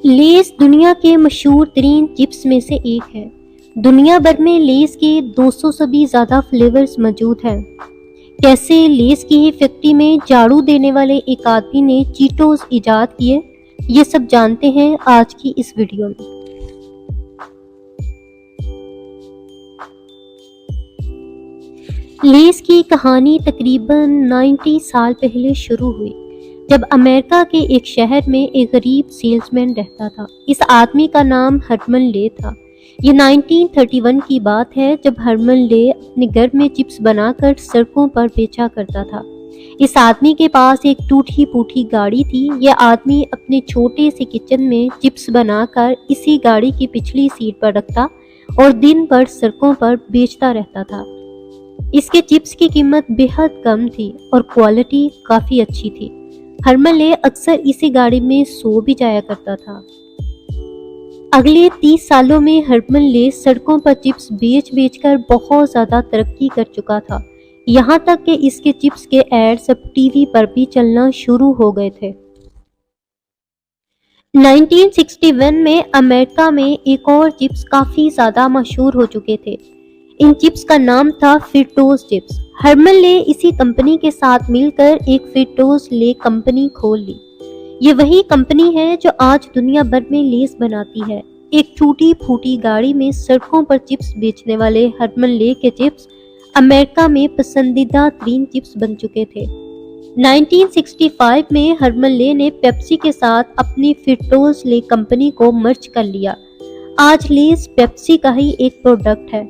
Less दुनिया के मशहूर तरीन चिप्स में से एक है। दुनिया भर में लेस के 200 से भी ज़्यादा फ्लेवर्स मौजूद हैं। कैसे लेस की ही फैक्ट्री में झाड़ू देने वाले एक आदमी ने चीटोस इजाद किए, ये सब जानते हैं आज की इस वीडियो में। लेस की कहानी तकरीबन 90 साल पहले शुरू हुई, जब अमेरिका के एक शहर में एक गरीब सेल्समैन रहता था। इस आदमी का नाम हरमन ले था। ये 1931 की बात है, जब हरमन ले अपने घर में चिप्स बनाकर सड़कों पर बेचा करता था। इस आदमी के पास एक टूटी फूटी गाड़ी थी। यह आदमी अपने छोटे से किचन में चिप्स बनाकर इसी गाड़ी की पिछली सीट पर रखता और दिन भर सड़कों पर बेचता रहता था। इसके चिप्स की कीमत बेहद कम थी और क्वालिटी काफ़ी अच्छी थी। हरमन ले अक्सर इसी गाड़ी में सो भी जाया करता था। अगले 30 सालों में हरमन ले सड़कों पर चिप्स बेच कर बहुत ज़्यादा तरक्की कर चुका था। यहाँ तक कि इसके चिप्स के एड्स अब टीवी पर भी चलना शुरू हो गए थे। 1961 में अमेरिका में एक और चिप्स काफ़ी ज़्यादा मशहूर हो चुके थे। इन चिप्स का नाम था फ्रिटोस चिप्स। हरमन ले इसी कंपनी के साथ मिलकर एक फ्रिटोस ले कंपनी खोल ली। ये वही कंपनी है जो आज दुनिया भर में लेस बनाती है। एक टूटी फूटी गाड़ी में सड़कों पर चिप्स बेचने वाले हरमन ले के चिप्स अमेरिका में पसंदीदा तरीन चिप्स बन चुके थे। 1965 में हरमन ले ने पेप्सी के साथ अपनी फ्रिटोस ले कंपनी को मर्ज कर लिया। आज लेस पेप्सी का ही एक प्रोडक्ट है।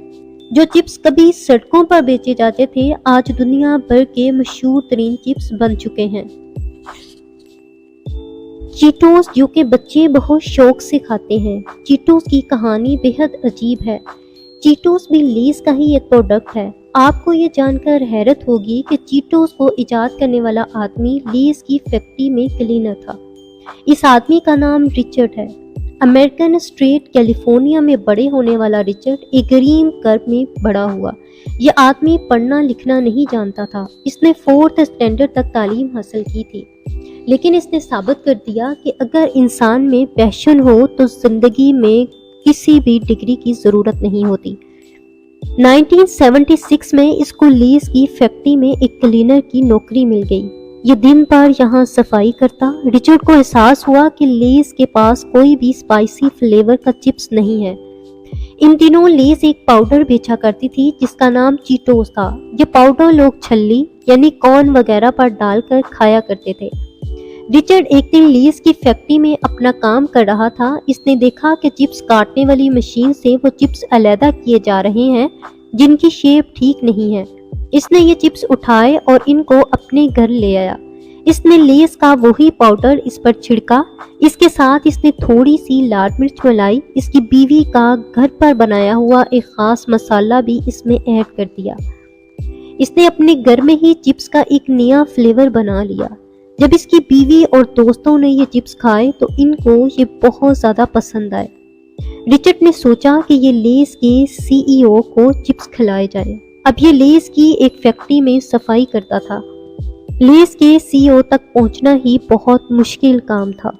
जो चिप्स कभी सड़कों पर बेचे जाते थे, आज दुनिया भर के मशहूर तरीन चिप्स बन चुके हैं। चीटोस, जो कि बच्चे बहुत शौक से खाते हैं। चीटोस की कहानी बेहद अजीब है। चीटोस भी लेस का ही एक प्रोडक्ट है। आपको ये जानकर हैरत होगी कि चीटोस को इजाद करने वाला आदमी लेस की फैक्ट्री में क्लीनर था। इस आदमी का नाम रिचर्ड है। अमेरिकन स्टेट कैलिफोर्निया में बड़े होने वाला रिचर्ड एक गरीब घर में बड़ा हुआ। यह आदमी पढ़ना लिखना नहीं जानता था। इसने 4th स्टैंडर्ड तक तालीम हासिल की थी, लेकिन इसने साबित कर दिया कि अगर इंसान में पैशन हो तो जिंदगी में किसी भी डिग्री की ज़रूरत नहीं होती। 1976 में इसको लेस की फैक्ट्री में एक क्लीनर की नौकरी मिल गई। ये दिन भर यहाँ सफाई करता। रिचर्ड को एहसास हुआ कि लेस के पास कोई भी स्पाइसी फ्लेवर का चिप्स नहीं है। इन दिनों लेस एक पाउडर बेचा करती थी जिसका नाम चीटोस था। ये पाउडर लोग छल्ली यानी कॉर्न वगैरह पर डालकर खाया करते थे। रिचर्ड एक दिन लेस की फैक्ट्री में अपना काम कर रहा था। इसने देखा कि चिप्स काटने वाली मशीन से वो चिप्स अलहदा किए जा रहे हैं जिनकी शेप ठीक नहीं है। इसने ये चिप्स उठाए और इनको अपने घर ले आया। इसने लेस का वही पाउडर इस पर छिड़का। इसके साथ इसने थोड़ी सी लाल मिर्च मिलाई। इसकी बीवी का घर पर बनाया हुआ एक खास मसाला भी इसमें ऐड कर दिया। इसने अपने घर में ही चिप्स का एक नया फ्लेवर बना लिया। जब इसकी बीवी और दोस्तों ने ये चिप्स खाए तो इनको ये बहुत ज़्यादा पसंद आए। रिचर्ड ने सोचा कि ये लेस के सीईओ को चिप्स खिलाए जाए। अब ये लेस की एक फैक्ट्री में सफाई करता था। लेस के सीईओ तक पहुंचना ही बहुत मुश्किल काम था।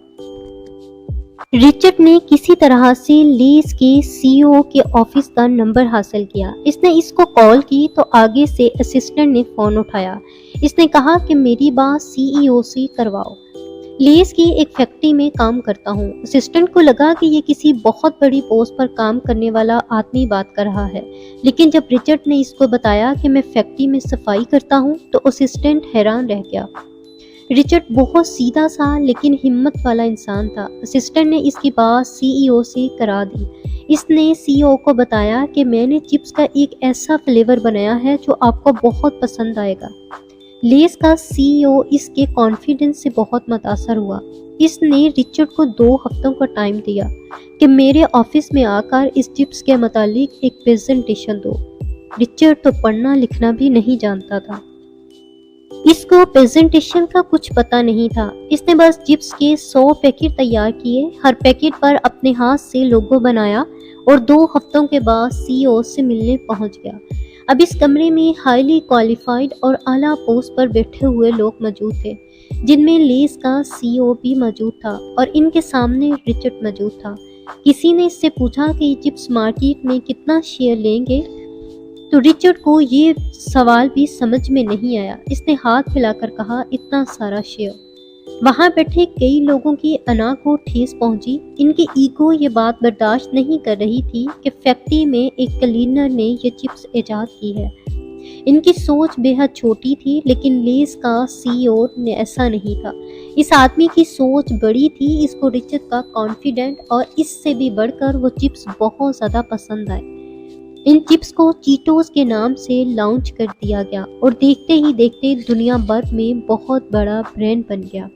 रिचर्ड ने किसी तरह से लेस के सीईओ के ऑफिस का नंबर हासिल किया। इसने इसको कॉल की तो आगे से असिस्टेंट ने फोन उठाया। इसने कहा कि मेरी बात सीईओ से करवाओ। लेस की एक फैक्ट्री में काम करता हूँ। असिस्टेंट को लगा कि ये किसी बहुत बड़ी पोस्ट पर काम करने वाला आदमी बात कर रहा है, लेकिन जब रिचर्ड ने इसको बताया कि मैं फैक्ट्री में सफाई करता हूँ तो असिस्टेंट हैरान रह गया। रिचर्ड बहुत सीधा सा लेकिन हिम्मत वाला इंसान था। असिस्टेंट ने इसकी बात सीईओ से करा दी। इसने सीईओ को बताया कि मैंने चिप्स का एक ऐसा फ्लेवर बनाया है जो आपको बहुत पसंद आएगा। लेस का सीईओ इसके कॉन्फिडेंस से बहुत मुतासर हुआ। इसने रिचर्ड को 2 हफ्तों का टाइम दिया कि मेरे ऑफिस में आकर इस चिप्स के मुतालिक एक प्रेजेंटेशन दो। रिचर्ड तो पढ़ना लिखना भी नहीं जानता था। इसको प्रेजेंटेशन का कुछ पता नहीं था। इसने बस चिप्स के 100 पैकेट तैयार किए। हर पैकेट पर अपने हाथ से लोगो बनाया और 2 हफ्तों के बाद सीईओ से मिलने पहुंच गया। अब इस कमरे में हाईली क्वालिफाइड और आला पोस्ट पर बैठे हुए लोग मौजूद थे। जिनमें लेस का सीईओ भी मौजूद था और इनके सामने रिचर्ड मौजूद था। किसी ने इससे पूछा कि ये चिप्स मार्केट में कितना शेयर लेंगे, तो रिचर्ड को ये सवाल भी समझ में नहीं आया। इसने हाथ हिलाकर कहा, इतना सारा शेयर। वहां बैठे कई लोगों की अना को ठेस पहुंची। इनकी ईगो ये बात बर्दाश्त नहीं कर रही थी कि फैक्ट्री में एक क्लीनर ने ये चिप्स इजाद की है। इनकी सोच बेहद छोटी थी, लेकिन लेस का सीईओ ने ऐसा नहीं था। इस आदमी की सोच बड़ी थी। इसको रिचर्ड का कॉन्फिडेंट और इससे भी बढ़कर वो चिप्स बहुत ज़्यादा पसंद आए। इन चिप्स को चीटोस के नाम से लॉन्च कर दिया गया और देखते ही देखते दुनिया भर में बहुत बड़ा ब्रांड बन गया।